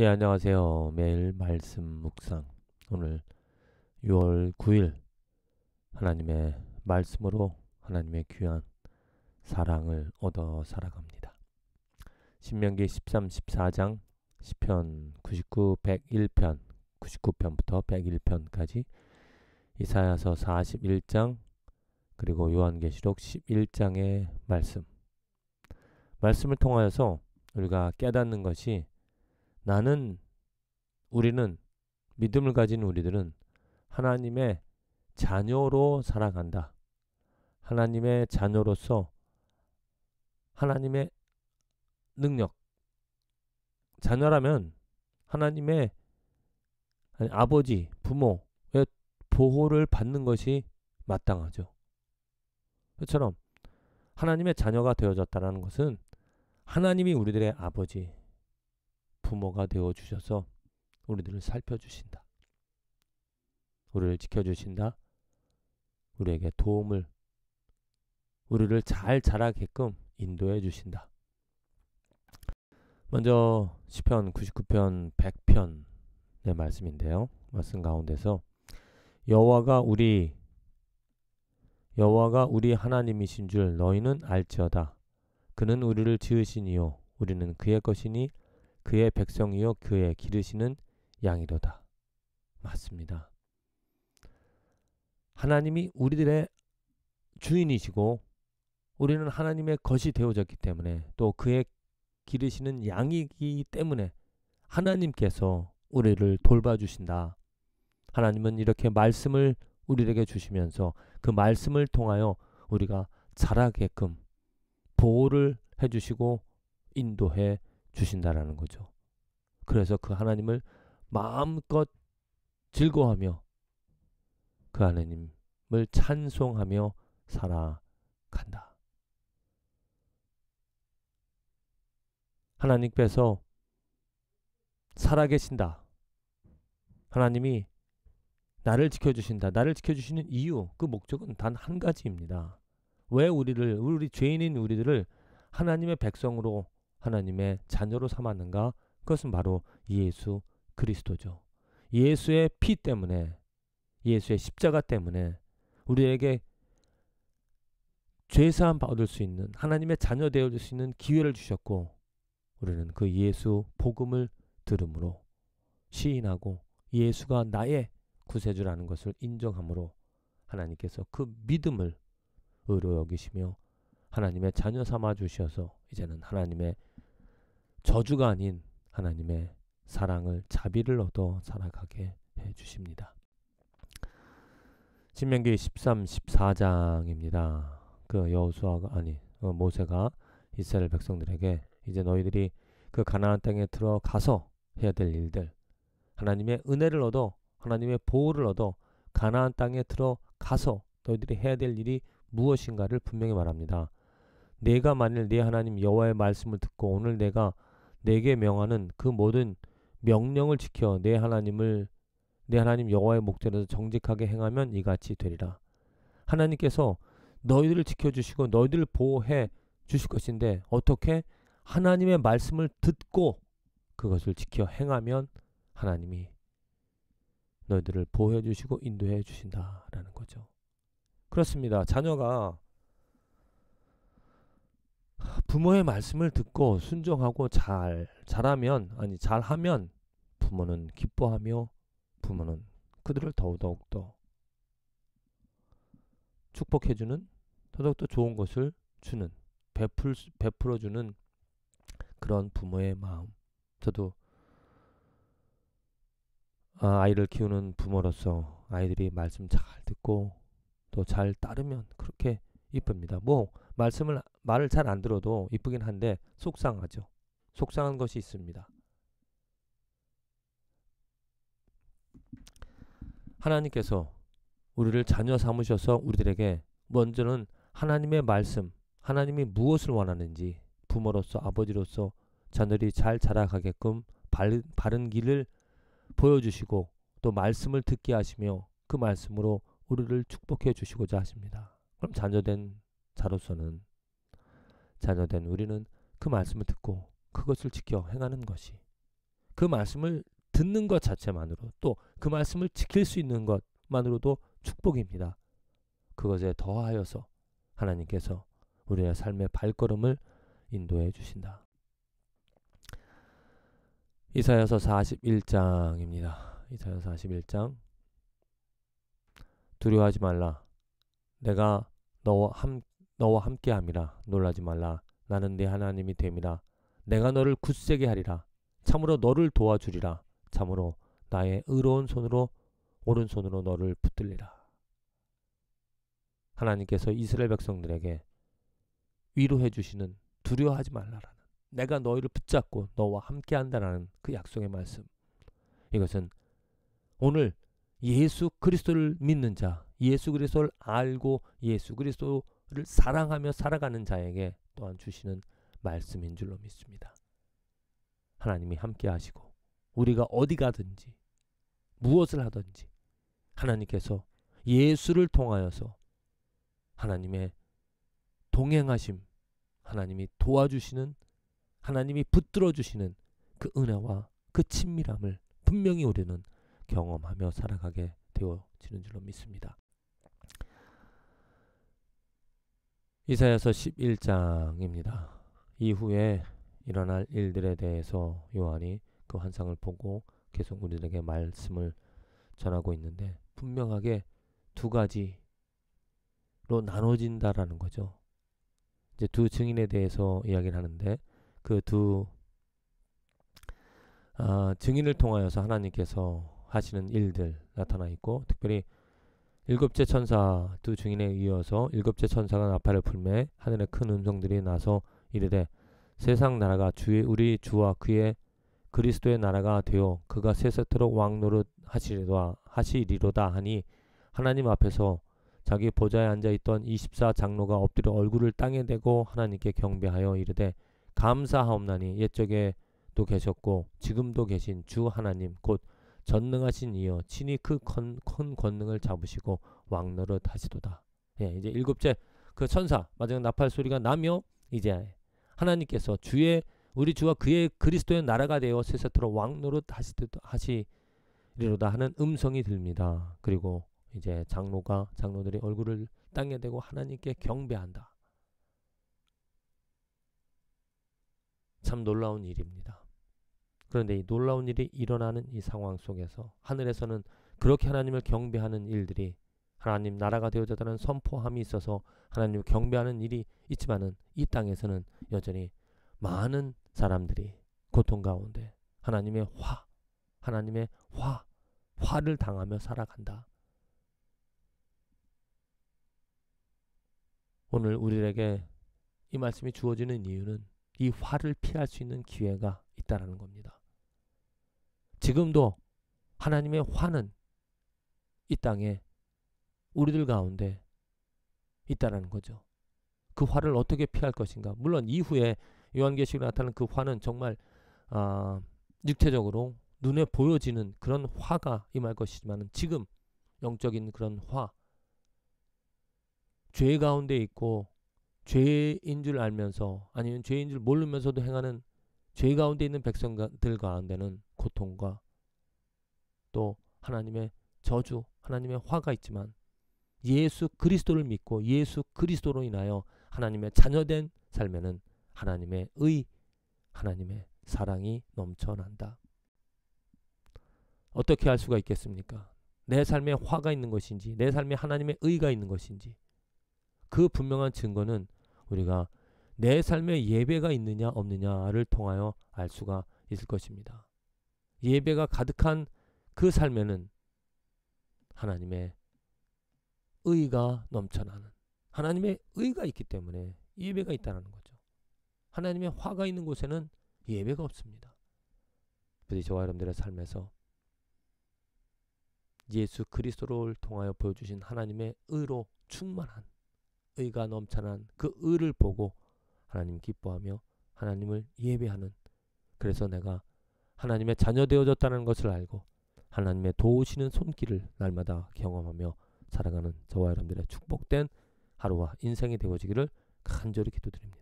예, 안녕하세요. 매일 말씀 묵상. 오늘 6월 9일 하나님의 말씀으로 하나님의 귀한 사랑을 얻어 살아갑니다. 신명기 13, 14장, 시편 99, 101편, 99편부터 101편까지, 이사야서 41장, 그리고 요한계시록 11장의 말씀을 통하여서 우리가 깨닫는 것이, 우리는 믿음을 가진 우리들은 하나님의 자녀로 살아간다. 하나님의 자녀로서 하나님의 능력, 자녀라면 하나님의 아버지, 부모의 보호를 받는 것이 마땅하죠. 그처럼 하나님의 자녀가 되어졌다는 것은 하나님이 우리들의 아버지, 부모가 되어 주셔서 우리들을 살펴주신다. 우리를 지켜주신다. 우리에게 우리를 잘 자라게끔 인도해 주신다. 먼저 시편 99편 100편의 말씀인데요. 말씀 가운데서 여호와가 우리 하나님이신 줄 너희는 알지어다. 그는 우리를 지으시니요 우리는 그의 것이니 그의 백성이요 그의 기르시는 양이로다. 맞습니다. 하나님이 우리들의 주인이시고 우리는 하나님의 것이 되어졌기 때문에, 또 그의 기르시는 양이기 때문에 하나님께서 우리를 돌봐주신다. 하나님은 이렇게 말씀을 우리에게 주시면서 그 말씀을 통하여 우리가 자라게끔 보호를 해주시고 인도해 주신다라는 거죠. 그래서 그 하나님을 마음껏 즐거워하며 그 하나님을 찬송하며 살아간다. 하나님께서 살아계신다. 하나님이 나를 지켜주신다. 나를 지켜주시는 이유, 그 목적은 단 한 가지입니다. 왜 우리 죄인인 우리들을 하나님의 백성으로, 하나님의 자녀로 삼았는가? 그것은 바로 예수 그리스도죠. 예수의 피 때문에, 예수의 십자가 때문에 우리에게 죄사함 받을 수 있는, 하나님의 자녀 되어줄 수 있는 기회를 주셨고, 우리는 그 예수 복음을 들음으로 시인하고 예수가 나의 구세주라는 것을 인정함으로 하나님께서 그 믿음을 의로 여기시며 하나님의 자녀 삼아 주셔서 이제는 하나님의 저주가 아닌 하나님의 사랑을, 자비를 얻어 살아가게 해 주십니다. 신명기 13, 14장입니다. 그 모세가 이스라엘 백성들에게 이제 너희들이 그 가나안 땅에 들어가서 해야 될 일들, 하나님의 은혜를 얻어, 하나님의 보호를 얻어 가나안 땅에 들어가서 너희들이 해야 될 일이 무엇인가를 분명히 말합니다. 내가 만일 네 하나님 여호와의 말씀을 듣고 오늘 내가 내게 명하는 그 모든 명령을 지켜 내 하나님 여호와의 목전에서 정직하게 행하면 이같이 되리라. 하나님께서 너희들을 지켜주시고 너희들을 보호해 주실 것인데, 어떻게? 하나님의 말씀을 듣고 그것을 지켜 행하면 하나님이 너희들을 보호해 주시고 인도해 주신다라는 거죠. 그렇습니다. 자녀가 부모의 말씀을 듣고 순종하고 잘하면 부모는 기뻐하며 부모는 그들을 더욱더 축복해주는, 더욱더 좋은 것을 주는, 베풀어주는 그런 부모의 마음. 저도 아이를 키우는 부모로서 아이들이 말씀 잘 듣고 또 잘 따르면 그렇게 이쁩니다. 말을 잘 안 들어도 이쁘긴 한데 속상하죠. 속상한 것이 있습니다. 하나님께서 우리를 자녀 삼으셔서 우리들에게 먼저는 하나님의 말씀, 하나님이 무엇을 원하는지, 부모로서, 아버지로서 자녀들이 잘 자라가게끔 바른 길을 보여주시고 또 말씀을 듣게 하시며 그 말씀으로 우리를 축복해 주시고자 하십니다. 그럼 자녀된 우리는 그 말씀을 듣고 그것을 지켜 행하는 것이, 그 말씀을 듣는 것 자체만으로 또 그 말씀을 지킬 수 있는 것만으로도 축복입니다. 그것에 더하여서 하나님께서 우리의 삶의 발걸음을 인도해 주신다. 이사야서 41장입니다. 이사야서 41장. 두려워하지 말라. 내가 너와 함께함이라. 놀라지 말라. 나는 네 하나님이 됨이라. 내가 너를 굳세게 하리라. 참으로 너를 도와주리라. 참으로 나의 의로운 손으로 오른손으로 너를 붙들리라. 하나님께서 이스라엘 백성들에게 위로해 주시는 두려워하지 말라라는, 내가 너희를 붙잡고 너와 함께한다라는 그 약속의 말씀. 이것은 오늘 예수 그리스도를 믿는 자, 예수 그리스도를 알고 예수 그리스도를 사랑하며 살아가는 자에게 또한 주시는 말씀인 줄로 믿습니다. 하나님이 함께 하시고 우리가 어디 가든지 무엇을 하든지 하나님께서 예수를 통하여서 하나님의 동행하심, 하나님이 도와주시는, 하나님이 붙들어 주시는 그 은혜와 그 친밀함을 분명히 우리는 경험하며 살아가게 되어지는 줄로 믿습니다. 이사야서 11장입니다. 이후에 일어날 일들에 대해서 요한이 그 환상을 보고 계속 우리에게 말씀을 전하고 있는데, 분명하게 두 가지로 나눠진다라는 거죠. 이제 두 증인에 대해서 이야기를 하는데, 그 두 증인을 통하여서 하나님께서 하시는 일들 나타나 있고, 특별히 일곱째 천사 두 증인에 이어서 일곱째 천사가 나팔을 불매 하늘에 큰 음성들이 나서 이르되 세상 나라가 우리 주와 그의 그리스도의 나라가 되어 그가 세세토록 왕노릇 하시리로다 하니, 하나님 앞에서 자기 보좌에 앉아있던 24장로가 엎드려 얼굴을 땅에 대고 하나님께 경배하여 이르되 감사하옵나니 옛적에도 계셨고 지금도 계신 주 하나님 곧 전능하신 이여 친히 그 큰 권능을 잡으시고 왕노릇 하시도다. 예, 이제 일곱째 그 천사 마지막 나팔 소리가 나며 이제 하나님께서 우리 주와 그의 그리스도의 나라가 되어 세세토록 왕노릇 하시리로다 하는 음성이 들립니다. 그리고 이제 장로들이 얼굴을 땅에 대고 하나님께 경배한다. 참 놀라운 일입니다. 그런데 이 놀라운 일이 일어나는 이 상황 속에서 하늘에서는 그렇게 하나님을 경배하는 일들이, 하나님 나라가 되어졌다는 선포함이 있어서 하나님을 경배하는 일이 있지만은, 이 땅에서는 여전히 많은 사람들이 고통 가운데 하나님의 화를 당하며 살아간다. 오늘 우리에게 이 말씀이 주어지는 이유는 이 화를 피할 수 있는 기회가 있다라는 겁니다. 지금도 하나님의 화는 이 땅에 우리들 가운데 있다라는 거죠. 그 화를 어떻게 피할 것인가? 물론 이후에 요한계시록에 나타나는 그 화는 정말 육체적으로 눈에 보여지는 그런 화가 임할 것이지만, 지금 영적인 그런 화, 죄 가운데 있고 죄인 줄 알면서 아니면 죄인 줄 모르면서도 행하는 죄 가운데 있는 백성들 가운데는 고통과 또 하나님의 저주, 하나님의 화가 있지만, 예수 그리스도를 믿고 예수 그리스도로 인하여 하나님의 자녀된 삶에는 하나님의 하나님의 사랑이 넘쳐난다. 어떻게 할 수가 있겠습니까? 내 삶에 화가 있는 것인지 내 삶에 하나님의 의가 있는 것인지, 그 분명한 증거는 우리가 내 삶에 예배가 있느냐 없느냐를 통하여 알 수가 있을 것입니다. 예배가 가득한 그 삶에는 하나님의 의가 넘쳐나는, 하나님의 의가 있기 때문에 예배가 있다는 거죠. 하나님의 화가 있는 곳에는 예배가 없습니다. 부디 저와 여러분들의 삶에서 예수 그리스도를 통하여 보여주신 하나님의 의로 충만한, 의가 넘쳐난 그 의를 보고 하나님 기뻐하며 하나님을 예배하는, 그래서 내가 하나님의 자녀 되어졌다는 것을 알고 하나님의 도우시는 손길을 날마다 경험하며 살아가는 저와 여러분들의 축복된 하루와 인생이 되어지기를 간절히 기도드립니다.